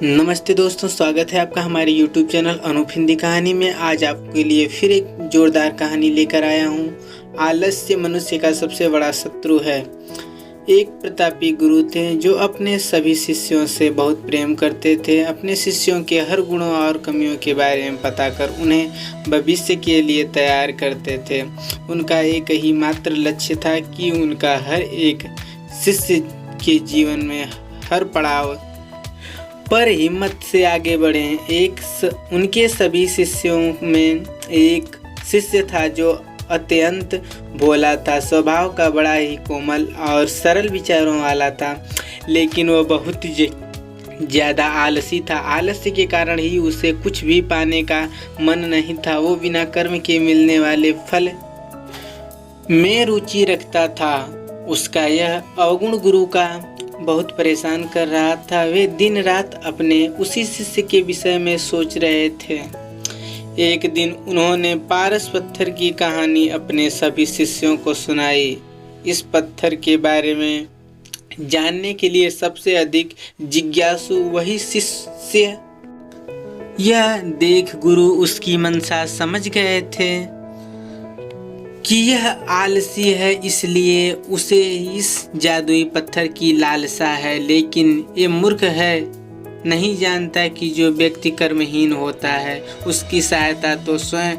नमस्ते दोस्तों, स्वागत है आपका हमारे YouTube चैनल अनूप हिंदी कहानी में। आज आपके लिए फिर एक जोरदार कहानी लेकर आया हूँ। आलस्य मनुष्य का सबसे बड़ा शत्रु है। एक प्रतापी गुरु थे जो अपने सभी शिष्यों से बहुत प्रेम करते थे। अपने शिष्यों के हर गुणों और कमियों के बारे में पता कर उन्हें भविष्य के लिए तैयार करते थे। उनका एक ही मात्र लक्ष्य था कि उनका हर एक शिष्य के जीवन में हर पड़ाव पर हिम्मत से आगे बढ़ें। उनके सभी शिष्यों में एक शिष्य था जो अत्यंत भोला था, स्वभाव का बड़ा ही कोमल और सरल विचारों वाला था, लेकिन वह बहुत ज़्यादा आलसी था। आलस्य के कारण ही उसे कुछ भी पाने का मन नहीं था। वो बिना कर्म के मिलने वाले फल में रुचि रखता था। उसका यह अवगुण गुरु का बहुत परेशान कर रहा था। वे दिन रात अपने उसी शिष्य के विषय में सोच रहे थे। एक दिन उन्होंने पारस पत्थर की कहानी अपने सभी शिष्यों को सुनाई। इस पत्थर के बारे में जानने के लिए सबसे अधिक जिज्ञासु वही शिष्य। यह देख गुरु उसकी मंशा समझ गए थे कि यह आलसी है, इसलिए उसे इस जादुई पत्थर की लालसा है। लेकिन ये मूर्ख है, नहीं जानता कि जो व्यक्ति कर्महीन होता है उसकी सहायता तो स्वयं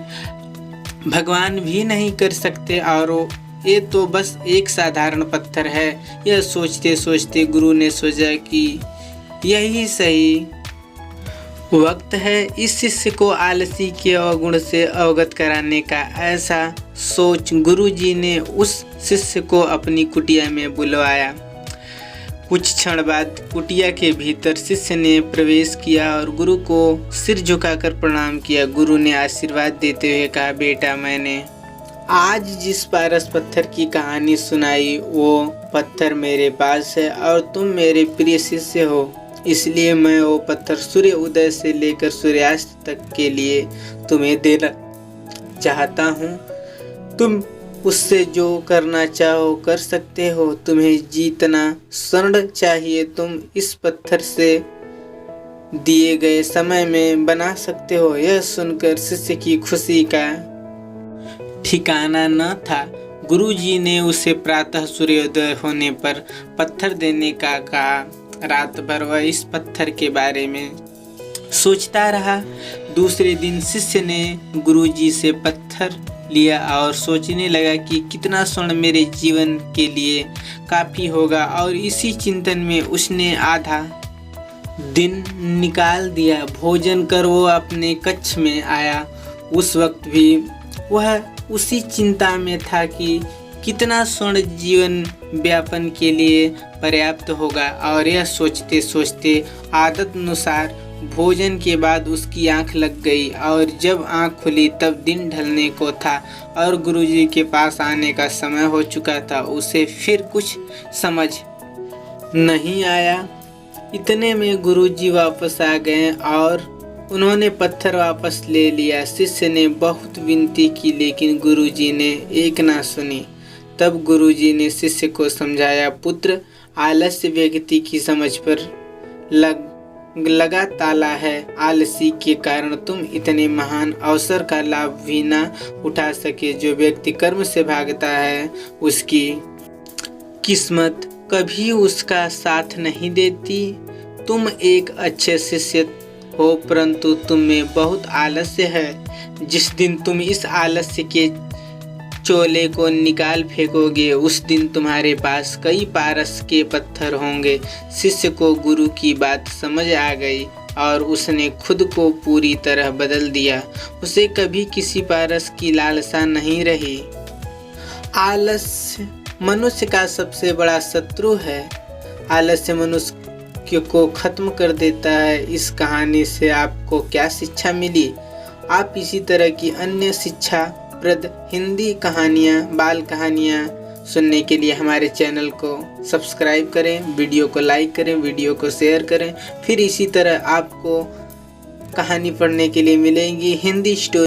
भगवान भी नहीं कर सकते, और ये तो बस एक साधारण पत्थर है। यह सोचते सोचते गुरु ने सोचा कि यही सही वक्त है इस शिष्य को आलसी के अवगुण से अवगत कराने का। ऐसा सोच गुरुजी ने उस शिष्य को अपनी कुटिया में बुलवाया। कुछ क्षण बाद कुटिया के भीतर शिष्य ने प्रवेश किया और गुरु को सिर झुकाकर प्रणाम किया। गुरु ने आशीर्वाद देते हुए कहा, बेटा, मैंने आज जिस पारस पत्थर की कहानी सुनाई वो पत्थर मेरे पास है और तुम मेरे प्रिय शिष्य हो, इसलिए मैं वो पत्थर सूर्य उदय से लेकर सूर्यास्त तक के लिए तुम्हें देना चाहता हूँ। तुम उससे जो करना चाहो कर सकते हो। तुम्हें जितना स्वर्ण चाहिए तुम इस पत्थर से दिए गए समय में बना सकते हो। यह सुनकर शिष्य की खुशी का ठिकाना न था। गुरुजी ने उसे प्रातः सूर्योदय होने पर पत्थर देने का कहा। रात भर वह इस पत्थर के बारे में सोचता रहा। दूसरे दिन शिष्य ने गुरुजी से पत्थर लिया और सोचने लगा कि कितना स्वर्ण मेरे जीवन के लिए काफ़ी होगा, और इसी चिंतन में उसने आधा दिन निकाल दिया। भोजन कर वो अपने कक्ष में आया। उस वक्त भी वह उसी चिंता में था कि कितना स्वर्ण जीवन व्यापन के लिए पर्याप्त होगा, और यह सोचते सोचते आदत अनुसार भोजन के बाद उसकी आंख लग गई, और जब आंख खुली तब दिन ढलने को था और गुरुजी के पास आने का समय हो चुका था। उसे फिर कुछ समझ नहीं आया। इतने में गुरुजी वापस आ गए और उन्होंने पत्थर वापस ले लिया। शिष्य ने बहुत विनती की, लेकिन गुरुजी ने एक ना सुनी। तब गुरुजी ने शिष्य को समझाया, पुत्र, आलस्य व्यक्ति की समझ पर लगा ताला है। आलसी के कारण तुम इतने महान अवसर का लाभ भी ना उठा सके। जो व्यक्ति कर्म से भागता है उसकी किस्मत कभी उसका साथ नहीं देती। तुम एक अच्छे शिष्य हो, परंतु तुम में बहुत आलस्य है। जिस दिन तुम इस आलस्य के चोले को निकाल फेंकोगे उस दिन तुम्हारे पास कई पारस के पत्थर होंगे। शिष्य को गुरु की बात समझ आ गई और उसने खुद को पूरी तरह बदल दिया। उसे कभी किसी पारस की लालसा नहीं रही। आलस्य मनुष्य का सबसे बड़ा शत्रु है। आलस्य मनुष्य को खत्म कर देता है। इस कहानी से आपको क्या शिक्षा मिली? आप इसी तरह की अन्य शिक्षा प्रद हिंदी कहानियाँ, बाल कहानियाँ सुनने के लिए हमारे चैनल को सब्सक्राइब करें, वीडियो को लाइक करें, वीडियो को शेयर करें। फिर इसी तरह आपको कहानी पढ़ने के लिए मिलेंगी हिंदी स्टोरी।